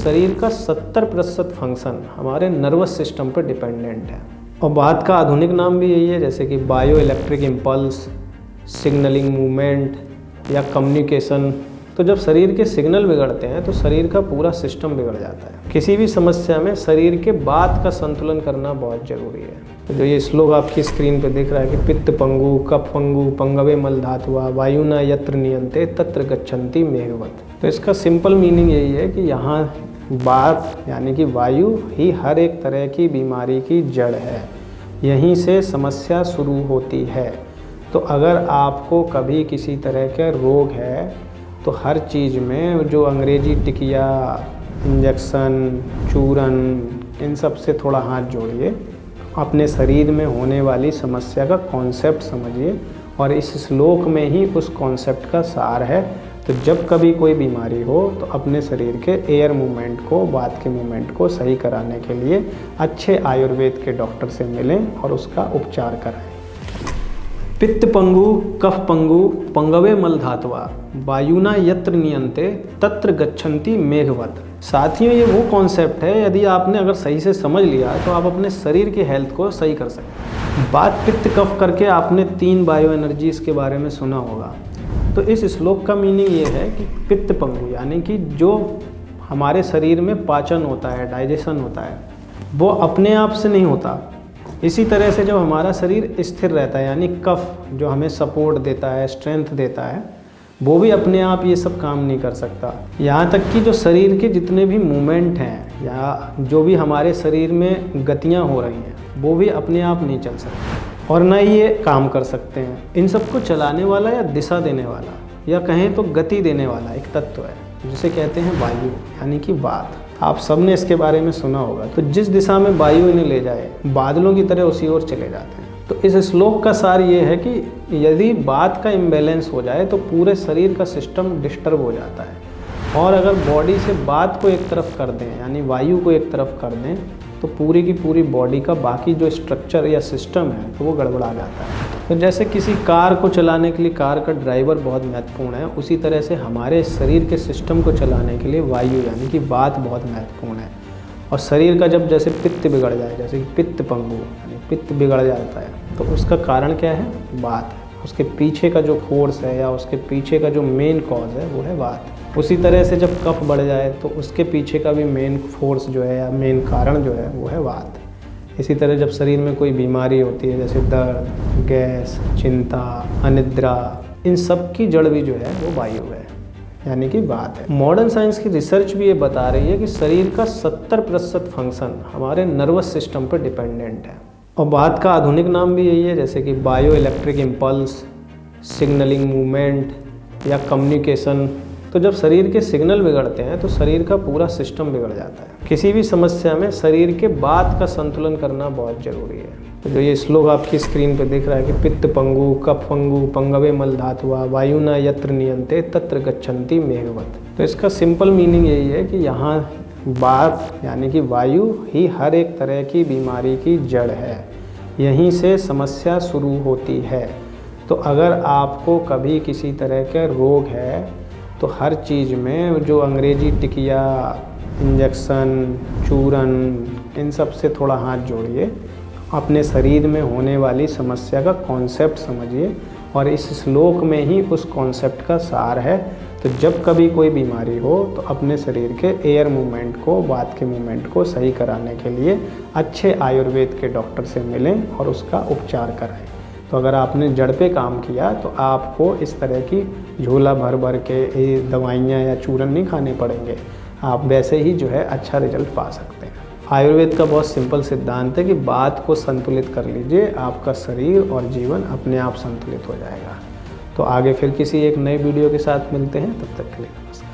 शरीर का 70% फंक्शन हमारे नर्वस सिस्टम पर डिपेंडेंट है और बात का आधुनिक नाम भी यही है, जैसे कि bio electric impulse, signalling movement या कम्युनिकेशन। तो जब शरीर के सिग्नल बिगड़ते हैं तो शरीर का पूरा सिस्टम बिगड़ जाता है। किसी भी समस्या में शरीर के बात का संतुलन करना बहुत ज़रूरी है। तो जो ये श्लोक आपकी स्क्रीन पे दिख रहा है कि पित्त पंगु कफ पंगु पंगवे मल धातुआ वायुना यत्र नियंते तत्र गच्छन्ति मेघवत। तो इसका सिंपल मीनिंग यही है कि यहाँ बात यानी कि वायु ही हर एक तरह की बीमारी की जड़ है, यहीं से समस्या शुरू होती है। तो अगर आपको कभी किसी तरह का रोग है तो हर चीज़ में जो अंग्रेजी टिकिया, इंजेक्शन, चूरन, इन सब से थोड़ा हाथ जोड़िए। अपने शरीर में होने वाली समस्या का कॉन्सेप्ट समझिए और इस श्लोक में ही उस कॉन्सेप्ट का सार है। तो जब कभी कोई बीमारी हो तो अपने शरीर के एयर मूवमेंट को, बात के मूवमेंट को सही कराने के लिए अच्छे आयुर्वेद के डॉक्टर से मिलें और उसका उपचार कराएं। पित्त पंगु कफ पंगु पंगवे मल धातुआ वायुना यत्र नियंते तत्र गच्छन्ति मेघवत। साथियों, ये वो कॉन्सेप्ट है, यदि आपने अगर सही से समझ लिया तो आप अपने शरीर की हेल्थ को सही कर सकते हैं। बात पित्त कफ करके आपने 3 बायो एनर्जीज़ के बारे में सुना होगा। तो इस श्लोक का मीनिंग ये है कि पित्त पंगु यानी कि जो हमारे शरीर में पाचन होता है, डाइजेशन होता है, वो अपने आप से नहीं होता। इसी तरह से जब हमारा शरीर स्थिर रहता है यानी कफ जो हमें सपोर्ट देता है, स्ट्रेंथ देता है, वो भी अपने आप ये सब काम नहीं कर सकता। यहाँ तक कि जो शरीर के जितने भी मूवमेंट हैं या जो भी हमारे शरीर में गतियाँ हो रही हैं, वो भी अपने आप नहीं चल सकते और ना ही ये काम कर सकते हैं। इन सबको चलाने वाला या दिशा देने वाला या कहें तो गति देने वाला एक तत्व है जिसे कहते हैं वायु यानी कि वात। आप सबने इसके बारे में सुना होगा। तो जिस दिशा में वायु इन्हें ले जाए, बादलों की तरह उसी ओर चले जाते हैं। तो इस श्लोक का सार ये है कि यदि बात का इम्बैलेंस हो जाए तो पूरे शरीर का सिस्टम डिस्टर्ब हो जाता है और अगर बॉडी से बात को एक तरफ कर दें यानी वायु को एक तरफ कर दें तो पूरी की पूरी बॉडी का बाकी जो स्ट्रक्चर या सिस्टम है तो वो गड़बड़ा जाता है। तो जैसे किसी कार को चलाने के लिए कार का ड्राइवर बहुत महत्वपूर्ण है, उसी तरह से हमारे शरीर के सिस्टम को चलाने के लिए वायु यानी कि वात बहुत महत्वपूर्ण है। और शरीर का जब जैसे पित्त बिगड़ जाए, जैसे कि पित्त पंगु यानी पित्त बिगड़ जाता है, तो उसका कारण क्या है? वात। उसके पीछे का जो फोर्स है या उसके पीछे का जो मेन कॉज है वो है वात। उसी तरह से जब कफ बढ़ जाए तो उसके पीछे का भी मेन फोर्स जो है या मेन कारण जो है वो है वात। इसी तरह जब शरीर में कोई बीमारी होती है जैसे दर्द, गैस, चिंता, अनिद्रा, इन सब की जड़ भी जो है वो वायु है यानी कि वात है। मॉडर्न साइंस की रिसर्च भी ये बता रही है कि शरीर का 70% फंक्शन हमारे नर्वस सिस्टम पर डिपेंडेंट है और बात का आधुनिक नाम भी यही है, जैसे कि bio electric impulse, signalling movement या कम्युनिकेशन। तो जब शरीर के सिग्नल बिगड़ते हैं तो शरीर का पूरा सिस्टम बिगड़ जाता है। किसी भी समस्या में शरीर के बात का संतुलन करना बहुत ज़रूरी है। तो जो ये श्लोक आपकी स्क्रीन पे दिख रहा है कि पित्त पंगु कफ पंगु पंगवे मल धातुआ वायुना यत्र नियंते तत्र गच्छन्ति मेघवत। तो इसका सिंपल मीनिंग यही है कि यहाँ बात यानी कि वायु ही हर एक तरह की बीमारी की जड़ है, यहीं से समस्या शुरू होती है। तो अगर आपको कभी किसी तरह का रोग है तो हर चीज़ में जो अंग्रेजी टिकिया, इंजेक्शन, चूरन, इन सब से थोड़ा हाथ जोड़िए। अपने शरीर में होने वाली समस्या का कॉन्सेप्ट समझिए और इस श्लोक में ही उस कॉन्सेप्ट का सार है। तो जब कभी कोई बीमारी हो तो अपने शरीर के एयर मूवमेंट को, बात के मूवमेंट को सही कराने के लिए अच्छे आयुर्वेद के डॉक्टर से मिलें और उसका उपचार कराएं। तो अगर आपने जड़ पे काम किया तो आपको इस तरह की झोला भर भर के दवाइयाँ या चूरन नहीं खाने पड़ेंगे। आप वैसे ही जो है अच्छा रिजल्ट पा सकते हैं। आयुर्वेद का बहुत सिंपल सिद्धांत है कि बात को संतुलित कर लीजिए, आपका शरीर और जीवन अपने आप संतुलित हो जाएगा। तो आगे फिर किसी एक नए वीडियो के साथ मिलते हैं, तब तक के लिए नमस्कार।